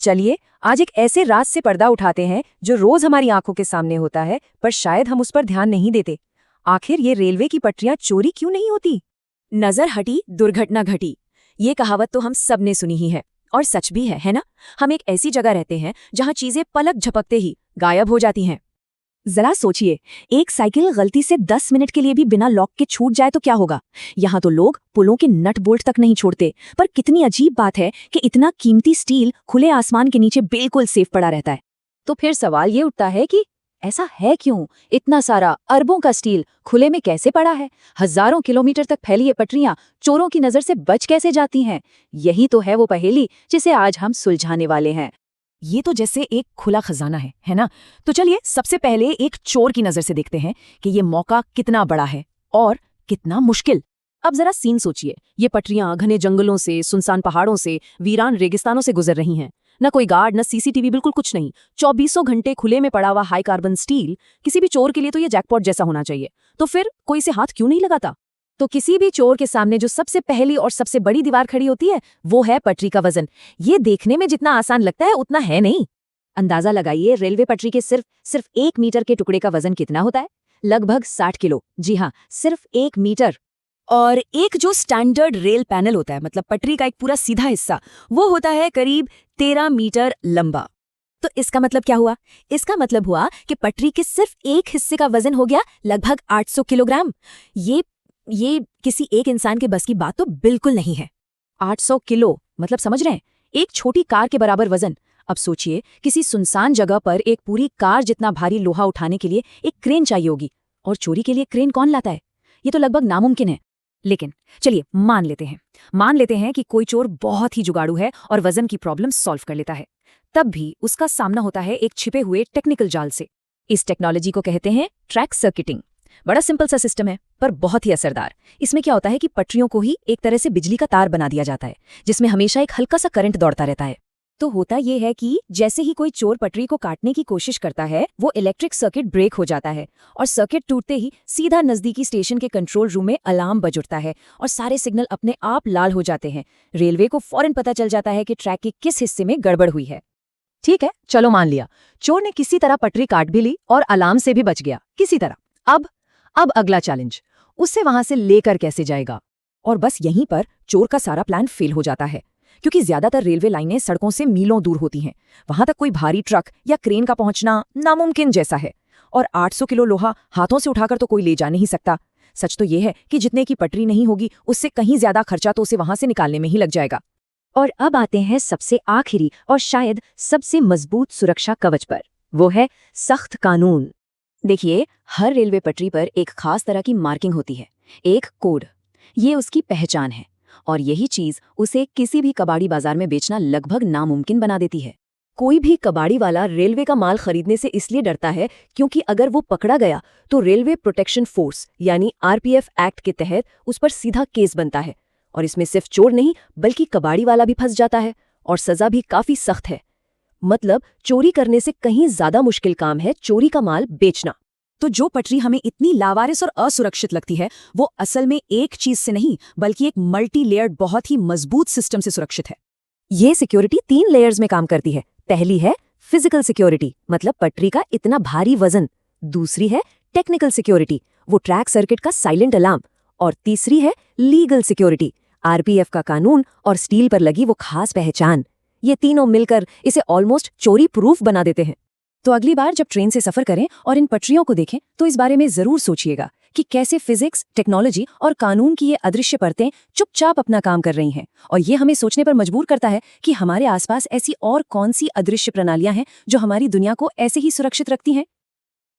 चलिए आज एक ऐसे राज से पर्दा उठाते हैं जो रोज हमारी आंखों के सामने होता है, पर शायद हम उस पर ध्यान नहीं देते। आखिर ये रेलवे की पटरियां चोरी क्यों नहीं होती? नजर हटी दुर्घटना घटी। ये कहावत तो हम सब ने सुनी ही है और सच भी है ना? हम एक ऐसी जगह रहते हैं जहां चीजें पलक झपकते ही गायब हो जाती हैं। जरा सोचिए, एक साइकिल गलती से 10 मिनट के लिए भी बिना लॉक के छूट जाए तो क्या होगा? यहाँ तो लोग पुलों के नट बोल्ट तक नहीं छोड़ते, पर कितनी अजीब बात है कि इतना कीमती स्टील खुले आसमान के नीचे बिल्कुल सेफ पड़ा रहता है। तो फिर सवाल ये उठता है कि ऐसा है क्यों? इतना सारा अरबों का स्टील खुले में कैसे पड़ा है? हजारों किलोमीटर तक फैली ये पटरियां चोरों की नजर से बच कैसे जाती हैं? यही तो है वो पहेली जिसे आज हम सुलझाने वाले हैं। ये तो जैसे एक खुला खजाना है ना? तो चलिए सबसे पहले एक चोर की नजर से देखते हैं कि ये मौका कितना बड़ा है और कितना मुश्किल। अब जरा सीन सोचिए, ये पटरियां घने जंगलों से, सुनसान पहाड़ों से, वीरान रेगिस्तानों से गुजर रही हैं। न कोई गार्ड, न सीसीटीवी, बिल्कुल कुछ नहीं। 24 घंटे खुले में पड़ा हुआ हाई कार्बन स्टील किसी भी चोर के लिए तो ये जैकपॉट जैसा होना चाहिए। तो फिर कोई इसे हाथ क्यों नहीं लगाता? तो किसी भी चोर के सामने जो सबसे पहली और सबसे बड़ी दीवार खड़ी होती है वो है पटरी का वजन। ये देखने में जितना आसान लगता है उतना है नहीं। अंदाजा लगाइए, रेलवे पटरी के सिर्फ 1 मीटर के टुकड़े का वजन कितना होता है? लगभग 60 किलो। जी हाँ, सिर्फ 1 मीटर। और एक जो स्टैंडर्ड रेल पैनल होता है, मतलब पटरी का एक पूरा सीधा हिस्सा, वो होता है करीब 13 मीटर लंबा। तो इसका मतलब क्या हुआ? इसका मतलब हुआ कि पटरी के सिर्फ एक हिस्से का वजन हो गया लगभग 800 किलोग्राम। ये किसी एक इंसान के बस की बात तो बिल्कुल नहीं है। 800 किलो मतलब समझ रहे हैं, एक छोटी कार के बराबर वजन। अब सोचिए, किसी सुनसान जगह पर एक पूरी कार जितना भारी लोहा उठाने के लिए एक क्रेन चाहिए होगी, और चोरी के लिए क्रेन कौन लाता है? ये तो लगभग नामुमकिन है। लेकिन चलिए मान लेते हैं कि कोई चोर बहुत ही जुगाड़ू है और वजन की प्रॉब्लम सॉल्व कर लेता है। तब भी उसका सामना होता है एक छिपे हुए टेक्निकल जाल से। इस टेक्नोलॉजी को कहते हैं ट्रैक सर्किटिंग। बड़ा सिंपल सा सिस्टम है, पर बहुत ही असरदार। इसमें क्या होता है कि पटरियों को ही एक तरह से बिजली का तार बना दिया जाता है, जिसमें हमेशा एक हल्का सा करंट दौड़ता रहता है। तो होता यह है कि जैसे ही कोई चोर पटरी को काटने की कोशिश करता है, वो इलेक्ट्रिक सर्किट ब्रेक हो जाता है, और सर्किट टूटते ही सीधा नजदीकी स्टेशन के कंट्रोल रूम में अलार्म बज उठता है और सारे सिग्नल अपने आप लाल हो जाते हैं। रेलवे को फौरन पता चल जाता है कि ट्रैक के किस हिस्से में गड़बड़ हुई है। ठीक है, चलो मान लिया, चोर ने किसी तरह पटरी काट भी ली और अलार्म से भी बच गया किसी तरह। अब अगला चैलेंज, उससे वहां से लेकर कैसे जाएगा? और बस यहीं पर चोर का सारा प्लान फेल हो जाता है, क्योंकि ज्यादातर रेलवे लाइनें सड़कों से मीलों दूर होती हैं। वहां तक कोई भारी ट्रक या क्रेन का पहुंचना नामुमकिन जैसा है, और 800 किलो लोहा हाथों से उठाकर तो कोई ले जा नहीं सकता। सच तो यह है कि जितने की पटरी नहीं होगी, उससे कहीं ज्यादा खर्चा तो उसे वहां से निकालने में ही लग जाएगा। और अब आते हैं सबसे आखिरी और शायद सबसे मजबूत सुरक्षा कवच पर, वो है सख्त कानून। देखिए, हर रेलवे पटरी पर एक खास तरह की मार्किंग होती है, एक कोड। ये उसकी पहचान है, और यही चीज उसे किसी भी कबाड़ी बाजार में बेचना लगभग नामुमकिन बना देती है। कोई भी कबाड़ी वाला रेलवे का माल खरीदने से इसलिए डरता है क्योंकि अगर वो पकड़ा गया तो रेलवे प्रोटेक्शन फोर्स यानी आरपीएफ एक्ट के तहत उस पर सीधा केस बनता है, और इसमें सिर्फ चोर नहीं बल्कि कबाड़ी वाला भी फंस जाता है, और सजा भी काफी सख्त है। मतलब चोरी करने से कहीं ज्यादा मुश्किल काम है चोरी का माल बेचना। तो जो पटरी हमें इतनी लावारिस और असुरक्षित लगती है, वो असल में एक चीज से नहीं बल्कि एक मल्टी लेयर्ड बहुत ही मजबूत सिस्टम से सुरक्षित है। ये सिक्योरिटी 3 लेयर्स में काम करती है। पहली है फिजिकल सिक्योरिटी, मतलब पटरी का इतना भारी वजन। दूसरी है टेक्निकल सिक्योरिटी, वो ट्रैक सर्किट का साइलेंट अलार्म। और तीसरी है लीगल सिक्योरिटी, आरपीएफ का कानून और स्टील पर लगी वो खास पहचान। ये तीनों मिलकर इसे ऑलमोस्ट चोरी प्रूफ बना देते हैं। तो अगली बार जब ट्रेन से सफर करें और इन पटरियों को देखें, तो इस बारे में जरूर सोचिएगा कि कैसे फिजिक्स, टेक्नोलॉजी और कानून की ये अदृश्य परतें चुपचाप अपना काम कर रही हैं। और ये हमें सोचने पर मजबूर करता है कि हमारे आसपास ऐसी और कौन सी अदृश्य प्रणालियां हैं जो हमारी दुनिया को ऐसे ही सुरक्षित रखती हैं।